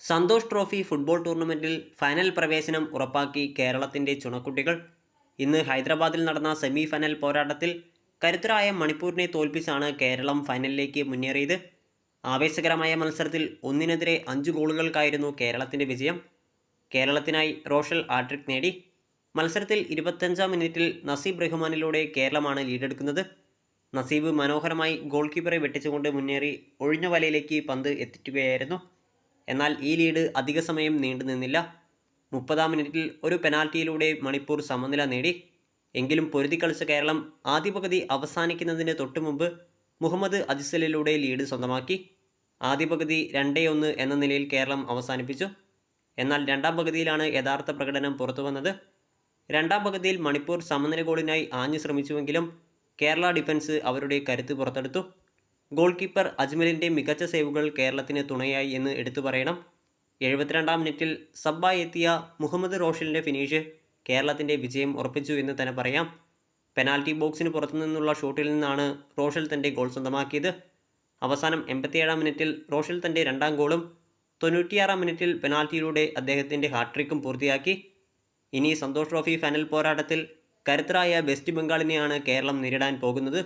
Santhosh trophy football ടൂർണമെൻറ്റിൽ final പ്രവേശനം ഉറപ്പാക്കി കേരളത്തിൻ്റെ ചുണക്കുട്ടികൾ. ഇന്ന് ഹൈദരാബാദിൽ നടന്ന സെമി ഫൈനൽ പോരാട്ടത്തിൽ കരുത്തരായ മണിപ്പൂരിനെ തോൽപ്പിച്ചാണ് കേരളം ഫൈനലിലേക്ക് മുന്നേറിയത്. ആവേശകരമായ മത്സരത്തിൽ 1-5 ഗോളുകൾക്കായിരുന്നു കേരളത്തിൻ്റെ വിജയം. കേരളത്തിനായി റോഷൽ ഹാട്രിക് നേടി. മത്സരത്തിൽ 25-ാം മിനിറ്റിൽ നസീബ് റഹ്മാനിലൂടെ കേരളമാണ് ലീഡെടുക്കുന്നത്. നസീബ് മനോഹരമായി ഗോൾ കീപ്പറെ വെട്ടിച്ചുകൊണ്ട് മുന്നേറി ഒഴിഞ്ഞ വലയിലേക്ക് പന്ത് എത്തിക്കുകയായിരുന്നു. എന്നാൽ ഈ ലീഡ് അധിക സമയം നീണ്ടു നിന്നില്ല. 30-ാം മിനിറ്റിൽ ഒരു പെനാൽറ്റിയിലൂടെ മണിപ്പൂർ സമനില നേടി. എങ്കിലും പൊരുതിക്കളിച്ച കേരളം ആദ്യ പകുതി അവസാനിക്കുന്നതിന് തൊട്ടുമുമ്പ് മുഹമ്മദ് അജിസലിലൂടെ ലീഡ് സ്വന്തമാക്കി. ആദ്യ പകുതി 2-1 എന്ന നിലയിൽ കേരളം അവസാനിപ്പിച്ചു. എന്നാൽ രണ്ടാം പകുതിയിലാണ് യഥാർത്ഥ പ്രകടനം പുറത്തുവന്നത്. രണ്ടാം പകുതിയിൽ മണിപ്പൂർ സമനില ഗോളിനായി ആഞ്ഞു ശ്രമിച്ചുവെങ്കിലും കേരള ഡിഫൻസ് അവരുടെ കരുത്ത് പുറത്തെടുത്തു. ഗോൾ കീപ്പർ അജ്മലിൻ്റെ മികച്ച സേവുകൾ കേരളത്തിന് തുണയായി എന്ന് എടുത്തു പറയണം. 72-ാം മിനിറ്റിൽ സബ്ബായി എത്തിയ മുഹമ്മദ് റോഷലിൻ്റെ ഫിനിഷ് കേരളത്തിൻ്റെ വിജയം ഉറപ്പിച്ചു എന്ന് തന്നെ പറയാം. പെനാൽറ്റി ബോക്സിന് പുറത്തുനിന്നുള്ള ഷോട്ടിൽ നിന്നാണ് റോഷൽ തൻ്റെ ഗോൾ സ്വന്തമാക്കിയത്. അവസാനം 87-ാം മിനിറ്റിൽ റോഷൽ തൻ്റെ രണ്ടാം ഗോളും 96-ാം മിനിറ്റിൽ പെനാൽറ്റിയിലൂടെ അദ്ദേഹത്തിൻ്റെ ഹാട്രിക്കും പൂർത്തിയാക്കി. ഇനി സന്തോഷ് ട്രോഫി ഫൈനൽ പോരാട്ടത്തിൽ കരുത്തരായ വെസ്റ്റ് ബംഗാളിനെയാണ് കേരളം നേരിടാൻ പോകുന്നത്.